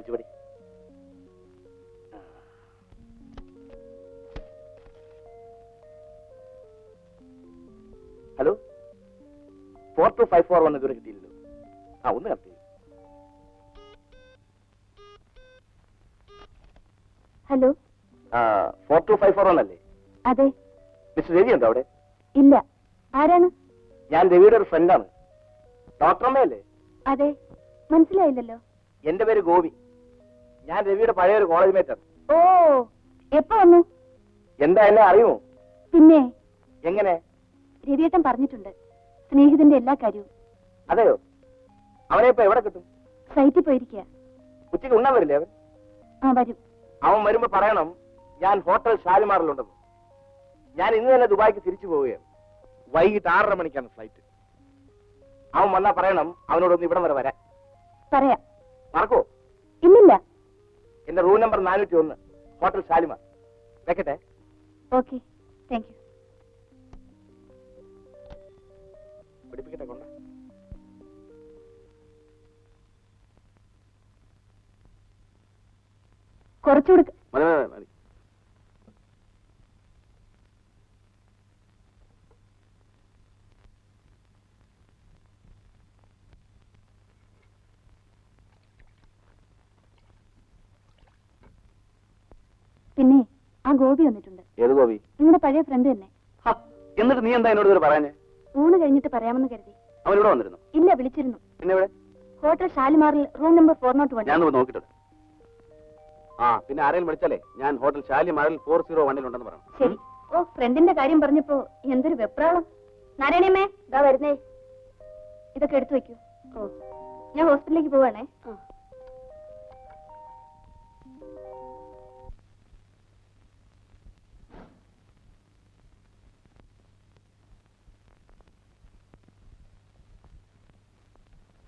പിടിച്ചുപടി. Hello, 4254 ഇതുവരെ കിട്ടിയില്ലല്ലോ. ഒന്ന് കത്തി. ഹലോ, 4254 അല്ലേ? അതെ. മിസ്റ്റർ രവി ഉണ്ടോ അവിടെ? ഇല്ല. ആരാണ്? ഞാൻ രവിയുടെ ഒരു ഫ്രണ്ടാണ്. ഡോക്ടറമ്മയല്ലേ? അതെ, മനസ്സിലായില്ലല്ലോ. എന്റെ പേര് ഗോപി. ഞാൻ രവിയുടെ പഴയൊരു കോളേജ് മേറ്റാണ്. ഓ, എപ്പോ വന്നു? എന്താ, എന്നെ അറിയുമോ? പിന്നെ എങ്ങനെ? രവിയേട്ടൻ പറഞ്ഞിട്ടുണ്ട് സ്നേഹിതന്റെ എല്ലാ കാര്യവും. അതെയോ? അവനെ ഇപ്പൊ എവിടെ കിട്ടും? സൈറ്റിൽ പോയിരിക്കുക. ഉച്ചയ്ക്ക് ഉണ്ണാൻ വരില്ലേ അവൻ? ആ, വരും. അവൻ വരുമ്പോ പറയണം ഞാൻ ഹോട്ടൽ ഷാലിമാറിലുണ്ടെന്ന്. ഞാൻ ഇന്ന് തന്നെ ദുബായിക്ക് തിരിച്ചു പോവുകയാണ്. വൈകിട്ട് 6:30 മണിക്കാണ് ഫ്ലൈറ്റ്. അവൻ വന്നാ പറയണം അവനോടൊന്ന് ഇവിടം വരെ വരാൻ. പറയാം. മറക്കോ? ഇല്ലില്ല. എന്റെ റൂം നമ്പർ 401, ഹോട്ടൽ ഷാലിമാർ. വെക്കട്ടെ? Okay, thank you. പിടിപ്പിക്കട്ടെ കൊണ്ട. കുറച്ചുകൂടെ. മതി. പിന്നെ ആ ഗോപി വന്നിട്ടുണ്ട്. ഏത് ഗോപി? നിങ്ങളുടെ പഴയ ഫ്രണ്ട് തന്നെ. എന്നിട്ട് നീ എന്താ എന്നോട് ഇതുവരെ പറയാഞ്ഞേ? ഊണ് കഴിഞ്ഞിട്ട് പറയാമെന്ന് കരുതി. അവൻ ഇവിടെ വന്നിരുന്നു? ഇല്ല, വിളിച്ചിരുന്നു. പിന്നെ ഇവിടെ ഹോട്ടൽ ഷാലിമാറിൽ റൂം നമ്പർ 401. ഞാൻ നോക്കിട്ടുണ്ട്. പിന്നെ ആരെങ്കിലും വിളിച്ചാലേ ഞാൻ ഹോട്ടൽ ഷാലിമാറിൽ 401 ഉണ്ടെന്ന് പറഞ്ഞു. ശരി. ഓ, ഫ്രണ്ടിന്റെ കാര്യം പറഞ്ഞപ്പോ എന്തൊരു വെപ്രാളം. നാരായണിയമ്മേ, ഇതാ വരുന്നേ. ഇതൊക്കെ എടുത്തു വെക്കൂ. ഓ, ഞാൻ ഹോസ്പിറ്റലിലേക്ക് പോവാണേ.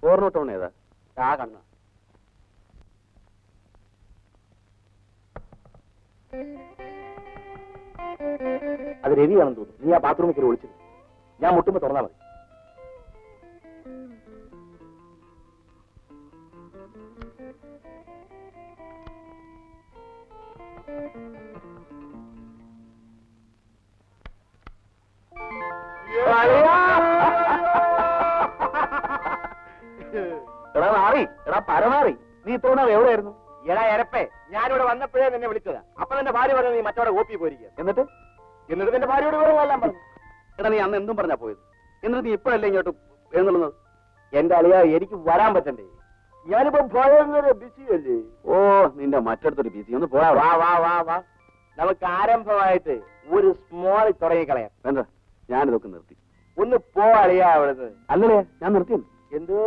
ഓർമ്മ ഏതാ? ആ കണ്ണ. അത് രവിയാണെന്ന് തോന്നുന്നു. നീ ആ ബാത്റൂമിൽ കയറി വിളിച്ചത്. ഞാൻ മുട്ടുമ്പോ തുറന്നാ മതി. എടാ നാറി, എടാ പരമാറി, നീ ഇത്തവണ എവിടെയായിരുന്നു? എടാ എരപ്പേ, ഞാനിവിടെ വന്നപ്പോഴേ നിന്നെ വിളിച്ചതാ. അപ്പൊ നിന്റെ ഭാര്യ പറഞ്ഞു നീ മറ്റവിടെ ഓപ്പി പോയിരിക്കുക. എന്നിട്ട് നിന്റെ ഭാര്യയോട് വിവരങ്ങളെല്ലാം പറഞ്ഞു. എടാ നീ അന്ന് എന്തും പറഞ്ഞാ പോയത്? എന്നിട്ട് നീ ഇപ്പോഴല്ലേ ഇങ്ങോട്ട് എഴുന്നള്ളുന്നത്? എന്റെ അളിയാ, എനിക്ക് വരാൻ പറ്റണ്ടേ? ഞാനിപ്പോ ഭയങ്കര ബിസി അല്ലേ. ഓ, നിന്റെ മറ്റടുത്തൊരു ബിസി. ഒന്ന് പോവാ. വാ വാ വാ വാ, നമുക്ക് ആരംഭമായിട്ട് ഒരു സ്മോൾ തുടങ്ങിക്കളയാം. എന്താ, ഞാനിതൊക്കെ നിർത്തി. ഒന്ന് പോവാളിയാ അവിടുന്ന്. അല്ലേ, ഞാൻ നിർത്തിയത്. എന്തോ?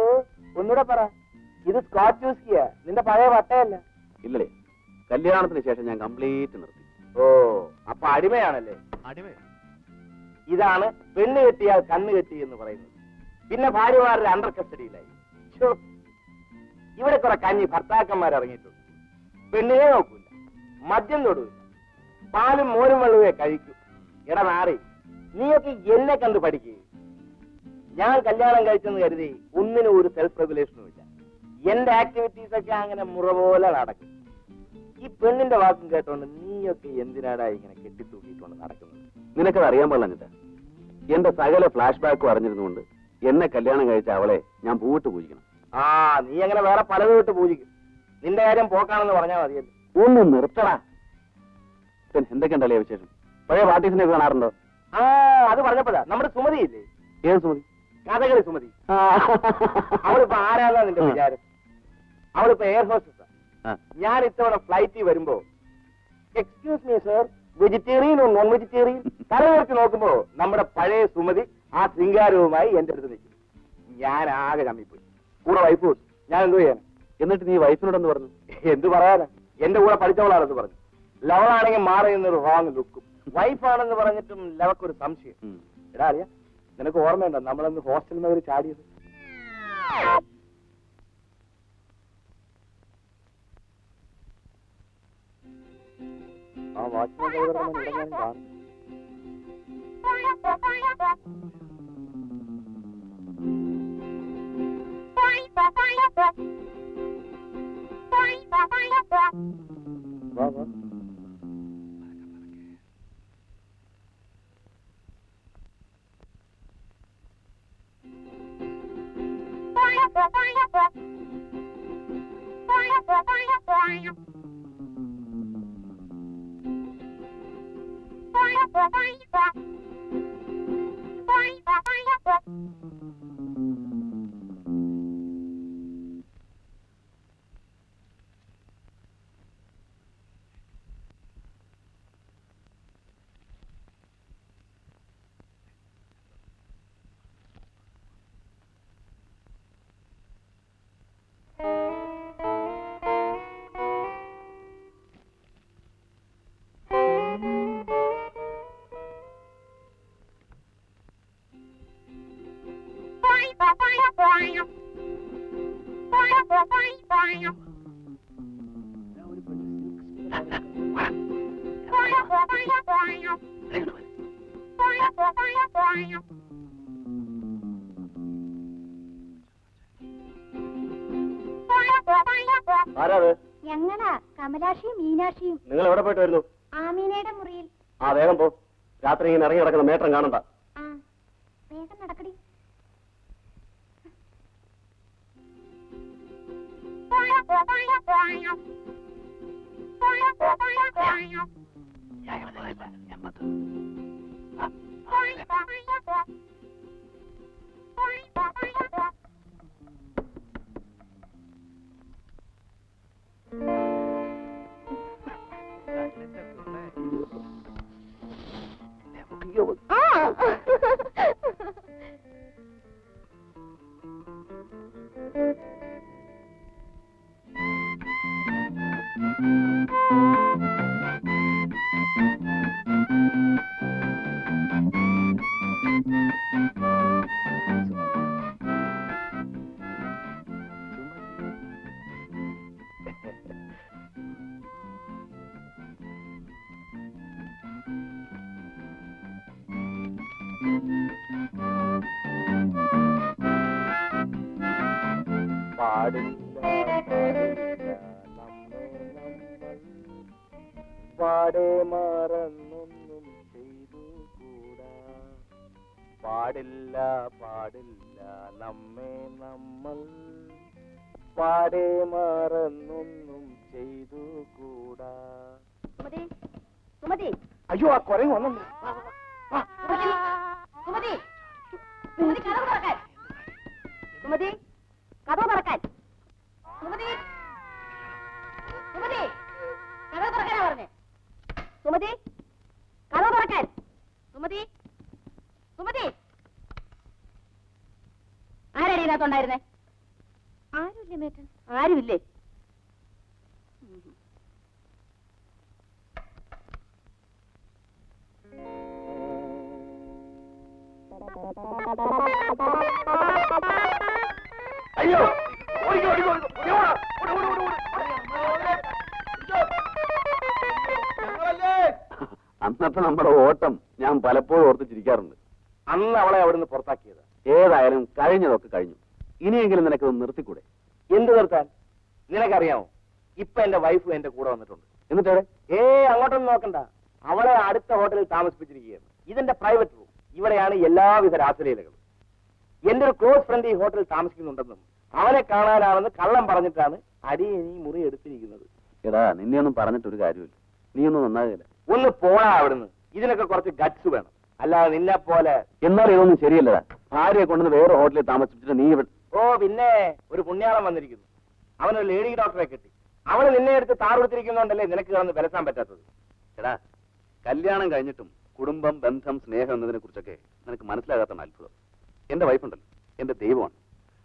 ഒന്നുകൂടെ പറ. ഇത് സ്കോച്ച് വിസ്കിയാ, നിന്റെ പഴയ വട്ടയല്ല. ഇല്ലേ, കല്യാണത്തിന് ശേഷം ഞാൻ കംപ്ലീറ്റ് നിർത്തി. ഓ, അപ്പൊ അടിമയാണല്ലേ? അടിമ. ഇതാണ് പെണ്ണ് കെട്ടിയാൽ കണ്ണ് കെട്ടി എന്ന് പറയുന്നത്. പിന്നെ ഭാര്യമാരുടെ അണ്ടർ കസ്റ്റഡിയിലായി. ഇവിടെ കുറെ കഞ്ഞി ഭർത്താക്കന്മാർ ഇറങ്ങിയിട്ടുണ്ട്. പെണ്ണിനെ നോക്കൂല, മദ്യം തൊടൂല, പാലും മോരും വെള്ളവേ കഴിക്കൂ. എടാ നാറി, നീയൊക്കെ എന്നെ കണ്ടു പഠിക്കുക. ഞാൻ കല്യാണം കഴിച്ചെന്ന് കരുതി ഒന്നിനും ഒരു സെൽഫ് റെഗുലേഷനും ഇല്ല. എന്റെ ആക്ടിവിറ്റീസ് ഒക്കെ അങ്ങനെ മുറ പോലെ നടക്കും. ഈ പെണ്ണിന്റെ വാക്കും കേട്ടോണ്ട് നീയൊക്കെ എന്തിനാടാ ഇങ്ങനെ കെട്ടിത്തൂക്കിയിട്ടുണ്ട് നടക്കുന്നത്? നിനക്കത് അറിയാൻ പാടില്ല. എന്റെ സകല ഫ്ലാഷ് ബാക്കും അറിഞ്ഞിരുന്നുകൊണ്ട് എന്നെ കല്യാണം കഴിച്ച അവളെ ഞാൻ പൂവിട്ട് പൂജിക്കണം. നീ അങ്ങനെ വേറെ പലതും ഇട്ട് പൂജിക്കും. നിന്റെ കാര്യം പോക്കാണെന്ന് പറഞ്ഞാൽ മതിയല്ലോ. ഒന്ന് നിർത്തടാ. പിന്നെ എന്തൊക്കെയുണ്ടല്ലേ വിശേഷം? പഴയ പാർട്ടീസിനെ കാണാറുണ്ടോ? അത് പറഞ്ഞപ്പോഴാ നമ്മുടെ സുമതി ഇല്ലേ? ഏത് സുമതി? കഥകളി സുമതി. അവളിപ്പോ ആരാന്നാ നിന്റെ വിചാരം? അവളിപ്പോ എയർ ഹോസ്റ്റസാ. ഞാൻ ഇത്തവണ ഫ്ലൈറ്റിൽ വരുമ്പോ excuse me sir, vegetarian or non vegetarian തലവെച്ച് നോക്കുമ്പോ നമ്മുടെ പഴയ സുമതി ആ ശൃംഗാരവുമായി എന്റെ അടുത്ത് നിൽക്കും. ഞാൻ ആകെ കമ്മിപ്പോയി. കൂടെ വൈഫ്. ഞാൻ എന്തോ ചെയ്യാൻ? എന്നിട്ട് നീ വൈഫിനോടെന്ന് പറഞ്ഞു? എന്ത് പറയാനാ, എന്റെ കൂടെ പഠിച്ചവളാണെന്ന് പറഞ്ഞു. ലവളാണെങ്കിൽ മാറിയെന്നൊരു റോങ് ലുക്കും. വൈഫാണെന്ന് പറഞ്ഞിട്ടും ലവക്കൊരു സംശയം. എടാ അറിയാ, നിനക്ക് ഓർമ്മയുണ്ടോ നമ്മളന്ന് ഹോസ്റ്റലിൽ നിന്ന് അവർ ചാടിയത്? ആ വാച്ച്മാൻ ഇവിടെ ഞാൻ കാണും. വാ വാ. ആരാത്? ഞങ്ങളാ കമലാക്ഷിയും മീനാക്ഷിയും. നിങ്ങൾ എവിടെ പോയിട്ട് വരുന്നു? ആമീനയുടെ മുറിയിൽ. ആ വേഗം പോ. രാത്രി ഇങ്ങനെ ഇറങ്ങി നടക്കുന്ന മേട്ടം കാണണ്ട. ആ വേഗം നടക്കടി. പാടെ മറന്നൊന്നും ചെയ്തുകൂടാ. പാടില്ല പാടില്ല നമ്മെ നമ്മൾ പാടെ മറന്നൊന്നും ചെയ്തുകൂടാ. സുമതി, അയ്യോ ആ കുരങ്ങ് വന്നു. സുമതി, സുമതി കഥവ് തുറക്കാൻ. സുമതി കഥവ് തുറക്കാൻ. സുമതി, സുമതി കഥവ് തുറക്കാനാ പറഞ്ഞേ. സുമതി കഥവ് തുറക്കാൻ. സുമതി, സുമതി ആരാടി ഇതിനകത്തുണ്ടായിരുന്നേ? ആരുമില്ലേ മേട്ടൻ? ആരുമില്ലേ? അയ്യോ അന്നത്തെ നമ്മുടെ ഓട്ടം ഞാൻ പലപ്പോഴും ഓർത്ത് ചിരിക്കാറുണ്ട്. അന്ന് അവളെ അവിടുന്ന് പുറത്താക്കിയത്. ഏതായാലും കഴിഞ്ഞതൊക്കെ കഴിഞ്ഞു. ഇനിയെങ്കിലും നിനക്ക് നിർത്തിക്കൂടെ? എന്ത് നിർത്താൻ? നിനക്കറിയാമോ, ഇപ്പൊ എന്റെ വൈഫ് എന്റെ കൂടെ വന്നിട്ടുണ്ട്. എന്നിട്ടേ അങ്ങോട്ടൊന്നും നോക്കണ്ട. അവളെ അടുത്ത ഹോട്ടലിൽ താമസിപ്പിച്ചിരിക്കുകയാണ്. ഇതെന്റെ പ്രൈവറ്റ് റൂം. ഇവിടെയാണ് എല്ലാവിധ രാസലീലകളും. എന്റെ ഒരു ക്ലോസ് ഫ്രണ്ട് ഈ ഹോട്ടലിൽ താമസിക്കുന്നുണ്ടെന്നും അവനെ കാണാനാണെന്ന് കള്ളം പറഞ്ഞിട്ടാണ് അടിയൻ ഈ മുറി എടുത്തിരിക്കുന്നത്. എടാ, നിന്നെ ഒന്നും പറഞ്ഞിട്ടൊരു കാര്യമില്ല. നീ ഒന്നും നന്നാകില്ല. ഒന്ന് പോടാ അവിടുന്ന്. ഇതിനൊക്കെ കുറച്ച് ഗട്സ് വേണം. അല്ലാതെ നിന്നെ പോലെ. എന്നാൽ ഇതൊന്നും ശരിയല്ലടാ. ഭാര്യയെ കൊണ്ടുവന്ന് വേറെ ഹോട്ടലിൽ താമസിപ്പിച്ചിട്ട് നീ ഇവിടെ. ഓ പിന്നെ ഒരു പുണ്യാളം വന്നിരിക്കുന്നു. അവനൊരു ലേഡി ഡോക്ടറെ കിട്ടി. അവള് നിന്നെ എടുത്ത് താറെടുത്തിരിക്കുന്നോണ്ടല്ലേ നിനക്ക് കിടന്ന് വിലസാൻ പറ്റാത്തത്. എടാ, കല്യാണം കഴിഞ്ഞിട്ടും കുടുംബം, ബന്ധം, സ്നേഹം എന്നതിനെ കുറിച്ചൊക്കെ നിനക്ക് മനസ്സിലാകാത്ത അത്ഭുതം. എന്റെ വൈഫുണ്ടല്ലോ, എന്റെ ദൈവമാണ്.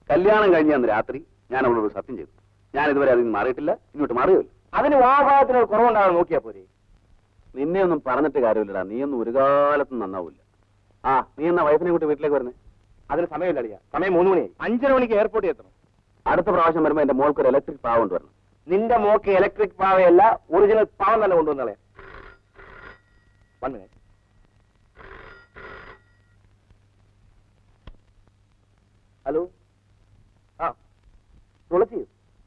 കല്യാണം കഴിഞ്ഞ അന്ന് രാത്രി ഞാൻ അവളോട് സത്യം ചെയ്തു. ഞാൻ ഇതുവരെ അതിൽ നിന്ന് മാറിയിട്ടില്ല, ഇങ്ങോട്ട് മാറുകയില്ല. അതിന് വാഭാഗത്തിന് കുറവുണ്ടാകാൻ നോക്കിയാ പോരെ. നിന്നെ ഒന്നും പറഞ്ഞിട്ട് കാര്യമില്ലടാ. നീയൊന്നും ഒരു കാലത്തും നന്നാവില്ല. ആ, നീ എന്നാ വൈഫിനെ കൂട്ടി വീട്ടിലേക്ക് വരുന്നേ? അതിന് സമയമില്ല അളിയാ. സമയം 3 മണിയായി. 5:30 മണിക്ക് എയർപോർട്ടിൽ എത്തണം. അടുത്ത പ്രാവശ്യം വരുമ്പോ എന്റെ മോൾക്ക് ഒരു ഇലക്ട്രിക് പാവ കൊണ്ടുവരണം. നിന്റെ മോക്ക് ഇലക്ട്രിക് പാവയല്ല, ഒറിജിനൽ പാവം തന്നെ കൊണ്ടുവന്നളെ. 1 മിനിറ്റ്. ഹലോ. ആ തുളസി,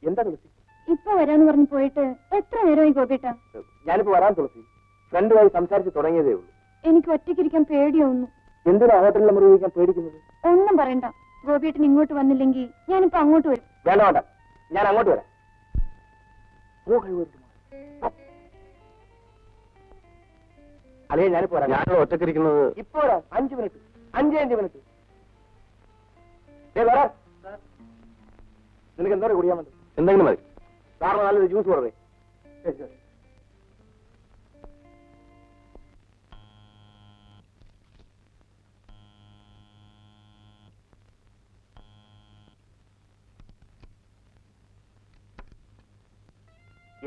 എന്താ തുളസി? ഇപ്പൊ വരാന്ന് പറഞ്ഞു പോയിട്ട് എത്ര നേരമായി ഗോപിയേട്ടാ? ഞാനിപ്പോ വരാൻ തുളസി. ഫ്രണ്ടുമായി സംസാരിച്ച് തുടങ്ങിയതേ ഉള്ളൂ. എനിക്ക് ഒറ്റയ്ക്കിരിക്കാൻ പേടിയാവുന്നു. എന്തിനാ ഹോട്ടലിൽ മുറി വയ്ക്കാൻ പേടിക്കുന്നത്? ഒന്നും പറയണ്ട. ഗോപിയേട്ടൻ ഇങ്ങോട്ട് വന്നില്ലെങ്കിൽ ഞാനിപ്പോ അങ്ങോട്ട് വരും. വേണ്ട വേണ്ട, ഞാൻ അങ്ങോട്ട് വരാം. അല്ലേ ഞാനിപ്പോ വരാം. ഞാനോ ഒറ്റക്കിരിക്കുന്നത്? ഇപ്പൊ വരാം. 5 മിനിറ്റ്, 5 മിനിറ്റ്. വരാം. നിനക്ക് എന്തോരം കുടിയാൻ വേണ്ടി? എന്തെങ്കിലും മതി. സാറിന് നല്ലൊരു ജ്യൂസ് കൊടുത്തേ.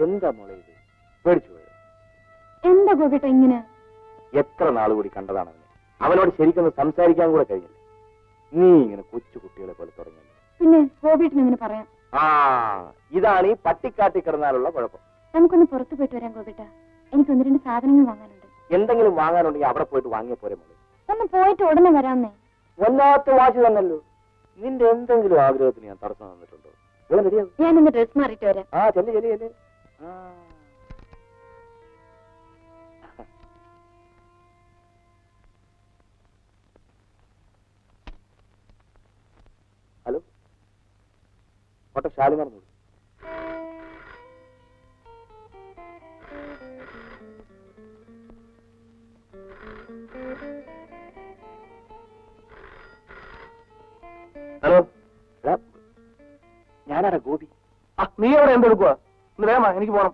എന്താ മോളെ ഇത്? പേടിച്ചു പോയോ? എന്താ ഗോപിയേട്ടാ ഇങ്ങനെ? എത്ര നാൾ കൂടി കണ്ടതാണ് അവനെ. അവനോട് ശരിക്കൊന്ന് സംസാരിക്കാൻ കൂടെ കഴിഞ്ഞില്ല. നീ ഇങ്ങനെ കൊച്ചു കുട്ടികളെ പോലെ തുടങ്ങി. പിന്നെ ഗോപിയേട്ടൻ ഇങ്ങനെ പറയാം. ആ, ഇതാണ് ഈ പട്ടിക്കാട്ടി കിടന്നാലുള്ള കുഴപ്പം. നമുക്കൊന്ന് പുറത്തു പോയിട്ട് വരാം ഗോപിയേട്ടാ. എനിക്ക് 1-2 സാധനങ്ങൾ വാങ്ങാനുണ്ട്. എന്തെങ്കിലും വാങ്ങാനുണ്ടെങ്കിൽ അവിടെ പോയിട്ട് വാങ്ങിയ പോരെ മോളെ. ഒന്ന് പോയിട്ട് ഉടനെ വരാന്നേ. വല്ലാത്ത വാശി തന്നല്ലോ. നിന്റെ എന്തെങ്കിലും ആഗ്രഹത്തിന് ഞാൻ തടസ്സം തന്നിട്ടുണ്ടോ? ഇവിടെ റെഡിയാവും. ഞാനൊന്ന് ഡ്രസ് മാറിയിട്ട് വരാം. ആ ചെല്ലു ചെല്ലു ചെല്ലു. ഹലോ, ഓട്ടോ ഷാലിമാർ നോക്കി. ഹലോ, ഞാനാടാ ഗോപി. നീ അവിടെ എന്തെടുക്കുക? ഇന്ന് വേമാ, എനിക്ക് പോണം.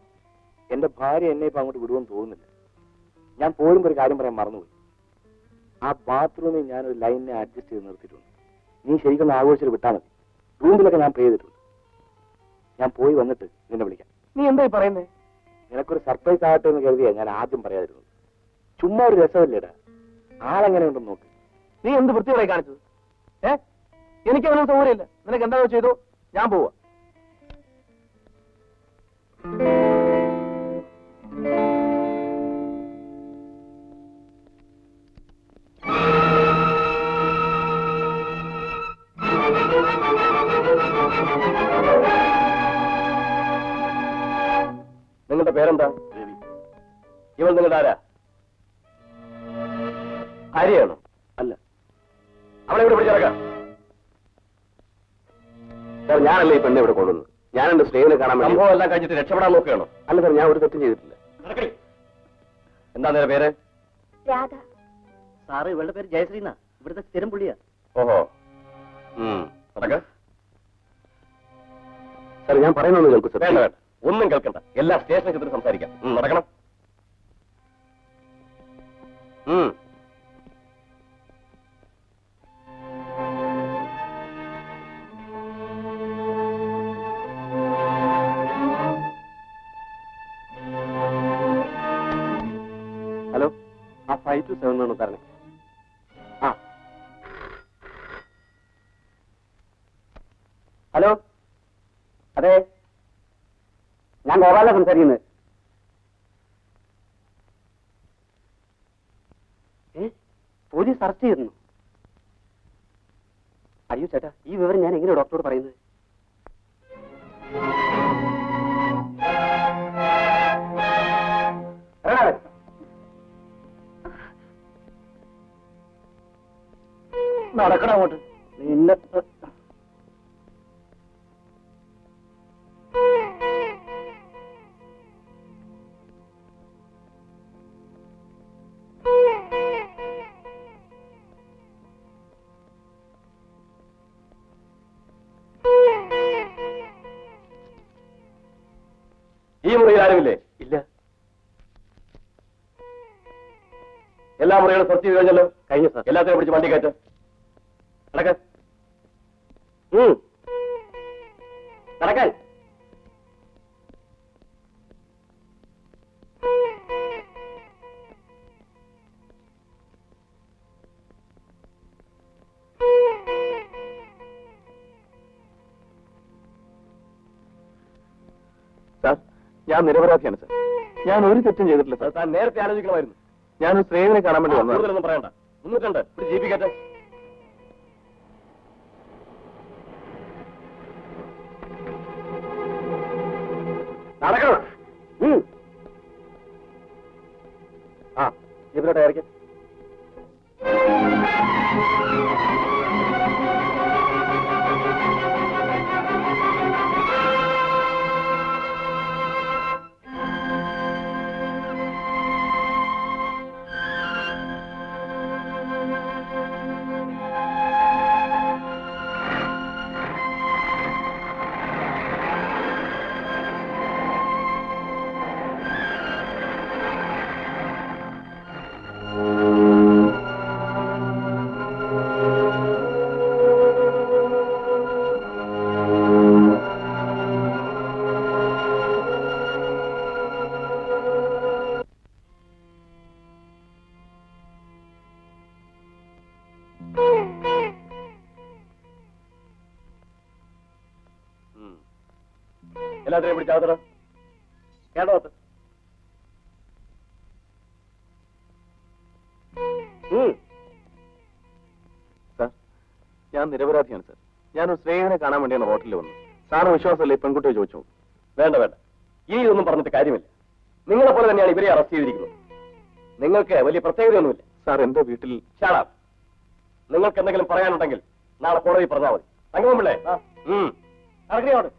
എന്റെ ഭാര്യ എന്നെ ഇപ്പൊ അങ്ങോട്ട് വിടുമെന്ന് തോന്നുന്നില്ല. ഞാൻ പോരുമ്പോ ഒരു കാര്യം പറയാൻ മറന്നുപോയി. ആ ബാത്റൂമിൽ ഞാനൊരു ലൈനിനെ അഡ്ജസ്റ്റ് ചെയ്ത് നിർത്തിയിട്ടുണ്ട്. നീ ശരിക്കും ആഘോഷിച്ച് വിട്ടാൽ മതി. റൂമിലൊക്കെ ഞാൻ പേ ചെയ്തിട്ടുണ്ട്. ഞാൻ പോയി വന്നിട്ട് നിന്നെ വിളിക്കാം. നീ എന്തായി പറയുന്നേ? നിനക്കൊരു സർപ്രൈസ് ആകട്ടെ എന്ന് കരുതിയാ ഞാൻ ആദ്യം പറയാതിരുന്നത്. ചുമ്മാ ഒരു രസമല്ലേടാ. ആളെങ്ങനെയുണ്ടെന്ന് നോക്ക്. നീ എന്ത് വൃത്തിയോടെ കാണിച്ചത്? എനിക്ക് അവനും സൗകര്യമില്ല. നിനക്ക് എന്താ ചെയ്തോ, ഞാൻ പോവാ. നിങ്ങളുടെ പേരെന്താ? രവി. ഇവൾ നിങ്ങളുടെ ആരാ? ഭാര്യയാണോ? അല്ല. അവളെ ഇവിടെ പിടിച്ചിറക്കാം. സാർ, ഞാനല്ലേ ഈ പെണ്ണെ ഇവിടെ കൊണ്ടുവന്നത്. ഞാൻ എന്റെ സ്നേഹിനെ കാണാൻ വേണ്ടി സംഭവം എല്ലാം കഴിഞ്ഞിട്ട് രക്ഷപ്പെടാൻ നോക്കുകയാണോ? അല്ല സാർ, ഞാൻ ഒരു തെറ്റും ചെയ്തിട്ടില്ല. എന്താ നിന്റെ പേര്? രാധ. സാറ് ഇവളുടെ പേര് ജയശ്രീന്നാ. ഇവിടുത്തെ സ്ഥിരം പുള്ളിയാ. ഓഹോ. നടക്ക. സാർ, ഞാൻ പറയുന്നൊന്ന് കേൾക്കൂ സാർ. വേണ്ട വേണ്ട, ഒന്നും കേൾക്കണ്ട. എല്ലാ സ്റ്റേഷനിൽ ചെന്നിട്ട് സംസാരിക്കാം. നടക്കണം. ഹലോ, ആ 5 to 7 ആണ് തരണേ. ആ ഹലോ, അതെ, ഞാൻ ഗോപാല സംസാരിക്കുന്നത്. പോലീസ് അറസ്റ്റ് ചെയ്തിരുന്നു. അയ്യോ ചേട്ടാ, ഈ വിവരം ഞാൻ എങ്ങനെ ഡോക്ടറോട് പറയുന്നത്? നടക്കണം അങ്ങോട്ട്. നിന്നെ ഈ മുറിയിൽ ആരുമില്ലേ? ഇല്ല. എല്ലാ മുറികളും സെർച്ച് ചെയ്ത് കഴിഞ്ഞല്ലോ? കഴിഞ്ഞു സാർ. എല്ലാത്തിനും പിടിച്ച് വണ്ടി കയറ്റ. നടക്ക. നടക്കാൻ. സാർ, ഞാൻ നിരപരാധിയാണ് സാർ. ഞാൻ ഒരു തെറ്റും ചെയ്തിട്ടില്ല സാർ. താൻ നേരത്തെ ആലോചിക്കണമായിരുന്നു. ഞാനൊരു സ്നേഹിതനെ കാണാൻ വേണ്ടി വന്നു. കൂടുതലൊന്നും പറയണ്ട. 302 ഒരു ജീപ്പ് കയറ്റ. നടക്കണം. ആ ജീപ്പിലോട്ട് ഇറക്കി. എല്ലാത്തിനെയും പിടിച്ചാത്തട കേട്ടോ. സാർ, ഞാൻ നിരപരാധിയാണ് സാർ. ഞാനൊരു സ്നേഹനെ കാണാൻ വേണ്ടിയാണ് ഹോട്ടലിൽ വന്നത്. സാറിന് വിശ്വാസമല്ലേ ഈ പെൺകുട്ടിയെ ചോദിച്ചു? വേണ്ട വേണ്ട, ഇനി ഇതൊന്നും പറഞ്ഞിട്ട് കാര്യമില്ല. നിങ്ങളെ പോലെ തന്നെയാണ് ഇവരെ അറസ്റ്റ് ചെയ്തിരിക്കുന്നത്. നിങ്ങൾക്ക് വലിയ പ്രത്യേകതയൊന്നുമില്ല. സാർ, എന്റെ വീട്ടിൽ ഷാടാ. നിങ്ങൾക്ക് എന്തെങ്കിലും പറയാനുണ്ടെങ്കിൽ നാളെ കോടതി പറഞ്ഞാൽ മതി. തങ്കമപിള്ളേ, നടക്കണോട്.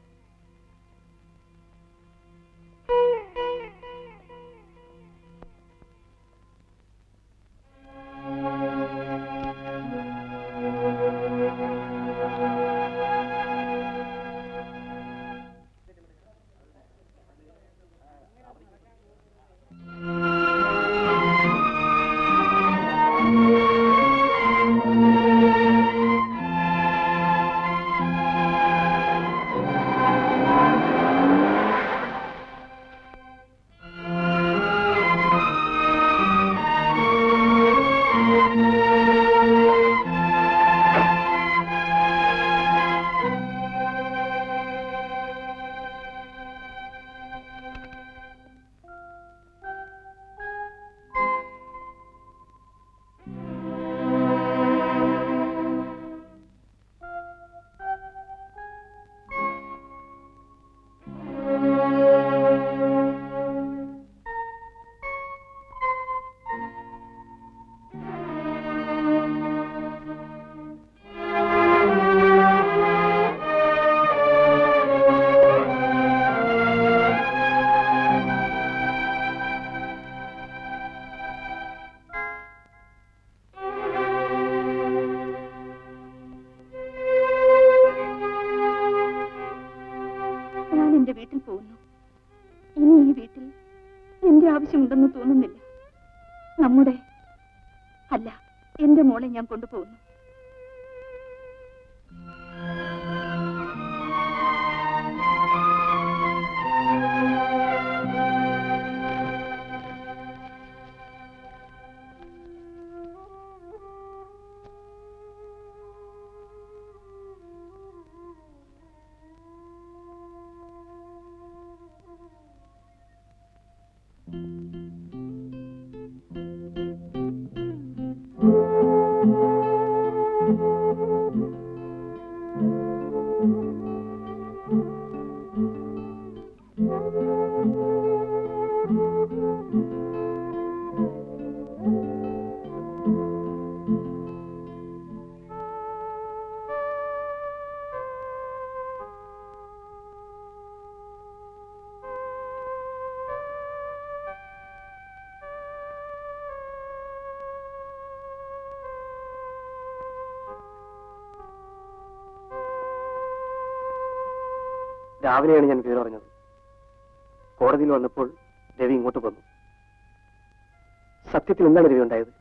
എന്റെ വീട്ടിൽ പോകുന്നു. ഇനി ഈ വീട്ടിൽ എന്റെ ആവശ്യമുണ്ടെന്ന് തോന്നുന്നില്ല. നമ്മുടെ അല്ല, എന്റെ മോളെ ഞാൻ കൊണ്ടുപോകുന്നു. രാവിലെയാണ് ഞാൻ വിവരം അറിഞ്ഞത്. കോടതിയിൽ വന്നപ്പോൾ രവി ഇങ്ങോട്ട് വന്നു. സത്യത്തിൽ എന്താണ് രവി ഉണ്ടായത്?